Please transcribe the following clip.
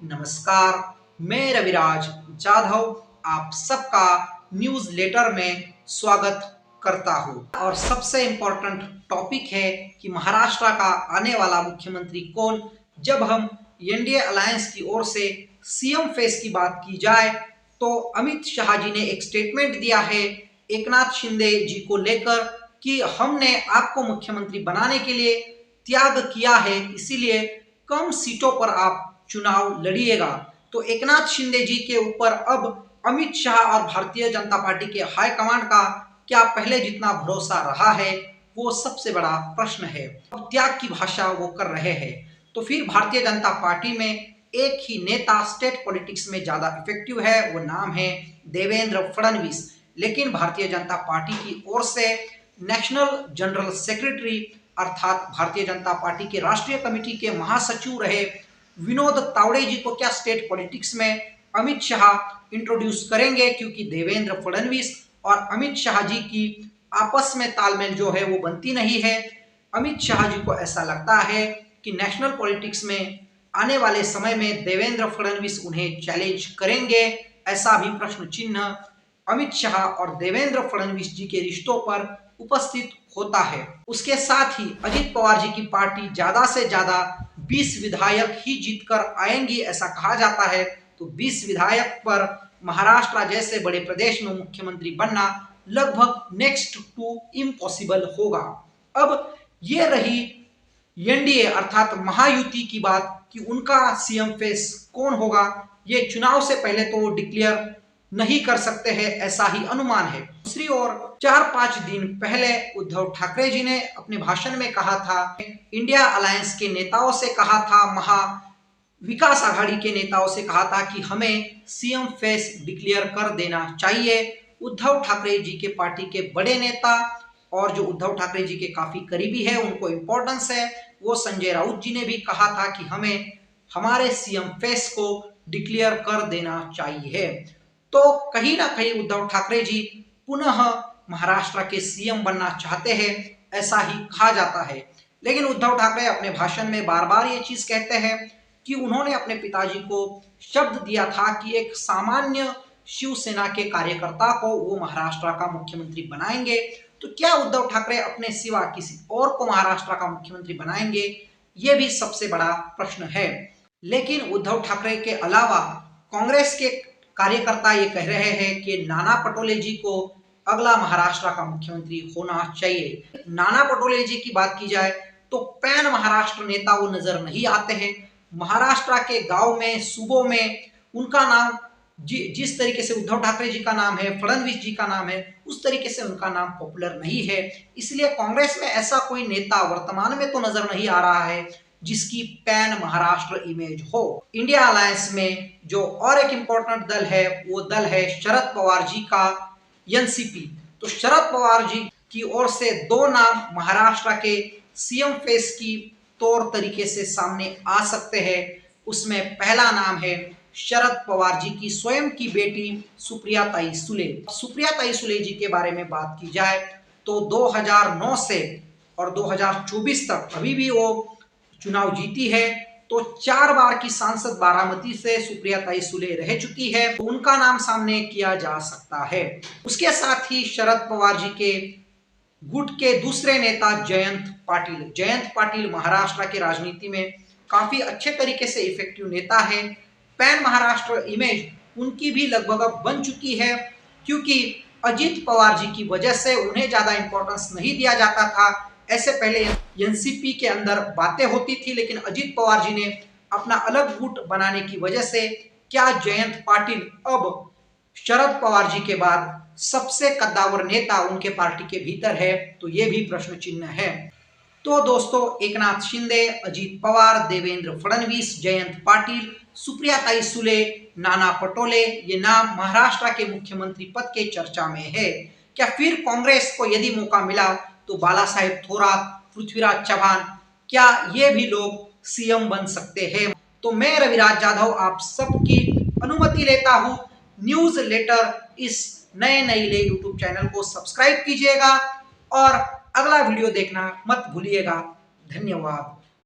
नमस्कार, मैं रविराज जाधव आप सबका न्यूज़ लेटर में स्वागत करता हूं। और सबसे इम्पोर्टेंट टॉपिक है कि महाराष्ट्र का आने वाला मुख्यमंत्री कौन। जब हम एनडीए अलायंस की ओर से सीएम फेस की बात की जाए तो अमित शाह जी ने एक स्टेटमेंट दिया है एकनाथ शिंदे जी को लेकर कि हमने आपको मुख्यमंत्री बनाने के लिए त्याग किया है, इसीलिए कम सीटों पर आप चुनाव लड़िएगा। तो एकनाथ शिंदे जी के ऊपर अब अमित शाह और भारतीय जनता पार्टी के हाईकमांड का क्या पहले जितना भरोसा रहा है, वो सबसे बड़ा प्रश्न है। अब त्याग की भाषा वो कर रहे हैं, तो फिर भारतीय जनता पार्टी में एक ही नेता स्टेट पॉलिटिक्स में ज्यादा इफेक्टिव है, वो नाम है देवेंद्र फडणवीस। लेकिन भारतीय जनता पार्टी की ओर से नेशनल जनरल सेक्रेटरी अर्थात भारतीय जनता पार्टी के राष्ट्रीय कमेटी के महासचिव रहे विनोद तावड़े जी को क्या स्टेट पॉलिटिक्स में अमित शाह इंट्रोड्यूस करेंगे, क्योंकि देवेंद्र फडणवीस और अमित शाह जी की आपस में तालमेल जो है वो बनती नहीं है। अमित शाह जी को ऐसा लगता है कि नेशनल पॉलिटिक्स में आने वाले समय में देवेंद्र फडणवीस उन्हें चैलेंज करेंगे। ऐसा भी प्रश्न चिन्ह अमित शाह और देवेंद्र फडणवीस जी के रिश्तों पर उपस्थित होता है। उसके साथ ही अजित पवार जी की पार्टी ज्यादा से ज्यादा 20 विधायक ही जीतकर आएंगी, ऐसा कहा जाता है। तो 20 विधायक पर महाराष्ट्र जैसे बड़े प्रदेश में मुख्यमंत्री बनना लगभग नेक्स्ट टू इम्पॉसिबल होगा। अब ये रही एनडीए अर्थात महायुति की बात कि उनका सीएम फेस कौन होगा। ये चुनाव से पहले तो डिक्लेयर नहीं कर सकते हैं, ऐसा ही अनुमान है। दूसरी ओर 4-5 दिन पहले उद्धव ठाकरे जी ने अपने भाषण में कहा था, इंडिया अलायंस के नेताओं से कहा था, महा विकास आघाड़ी के नेताओं से कहा था कि हमें सीएम फेस डिक्लेयर कर देना चाहिए। उद्धव ठाकरे जी के पार्टी के बड़े नेता और जो उद्धव ठाकरे जी के काफी करीबी है, उनको इम्पोर्टेंस है, वो संजय राउत जी ने भी कहा था कि हमें हमारे सीएम फेस को डिक्लेयर कर देना चाहिए। तो कहीं ना कहीं उद्धव ठाकरे जी पुनः महाराष्ट्र के सीएम बनना चाहते हैं, ऐसा ही कहा जाता है। लेकिन उद्धव ठाकरे अपने भाषण में बार बार ये चीज कहते हैं कि उन्होंने अपने पिताजी को शब्द दिया था कि एक सामान्य शिवसेना के कार्यकर्ता को वो महाराष्ट्र का मुख्यमंत्री बनाएंगे। तो क्या उद्धव ठाकरे अपने सिवा किसी और को महाराष्ट्र का मुख्यमंत्री बनाएंगे, ये भी सबसे बड़ा प्रश्न है। लेकिन उद्धव ठाकरे के अलावा कांग्रेस के कार्यकर्ता ये कह रहे हैं कि नाना पटोले जी को अगला महाराष्ट्र का मुख्यमंत्री होना चाहिए। नाना पटोले जी की बात की जाए तो पैन महाराष्ट्र नेता वो नजर नहीं आते हैं। महाराष्ट्र के गांव में, सूबों में उनका नाम जिस तरीके से उद्धव ठाकरे जी का नाम है, फडणवीस जी का नाम है, उस तरीके से उनका नाम पॉपुलर नहीं है। इसलिए कांग्रेस में ऐसा कोई नेता वर्तमान में तो नजर नहीं आ रहा है जिसकी पैन महाराष्ट्र इमेज हो। इंडिया अलायंस में जो और एक इंपॉर्टेंट दल है, वो दल है शरद पवार जी का एनसीपी। तो शरद पवार जी की ओर से दो नाम महाराष्ट्र के सीएम फेस की तौर तरीके से सामने आ सकते हैं। उसमें पहला नाम है शरद पवार जी की स्वयं की बेटी सुप्रियाताई सुले। सुप्रियाताई सुले जी के बारे में बात की जाए तो 2009 से और 2024 तक अभी भी वो चुनाव जीती है। तो 4 बार की सांसद बारामती से सुप्रियाताई सुले रह चुकी है, तो उनका नाम सामने किया जा सकता है। उसके साथ ही शरद पवार जी के गुट के दूसरे नेता जयंत पाटिल महाराष्ट्र के राजनीति में काफी अच्छे तरीके से इफेक्टिव नेता है। पैन महाराष्ट्र इमेज उनकी भी लगभग अब बन चुकी है, क्योंकि अजित पवार जी की वजह से उन्हें ज्यादा इंपॉर्टेंस नहीं दिया जाता था। ऐसे पहले एनसीपी के अंदर बातें होती थी, लेकिन अजित पवार जी ने अपना अलग गुट बनाने की वजह से क्या जयंत पाटिल अब शरद पवार जी के बाद सबसे कद्दावर नेता उनके पार्टी के भीतर है, तो ये भी प्रश्न चिन्ह है। तो दोस्तों, एकनाथ शिंदे, अजित पवार, देवेंद्र फडणवीस, जयंत पाटिल, सुप्रियाताई सुले, नाना पटोले, ये नाम महाराष्ट्र के मुख्यमंत्री पद के चर्चा में है। क्या फिर कांग्रेस को यदि मौका मिला तो बाला साहेब थोरात, पृथ्वीराज चव्हाण, क्या ये भी लोग सीएम बन सकते हैं? तो मैं रविराज जाधव आप सबकी अनुमति लेता हूं, न्यूज लेटर इस नए यूट्यूब चैनल को सब्सक्राइब कीजिएगा और अगला वीडियो देखना मत भूलिएगा। धन्यवाद।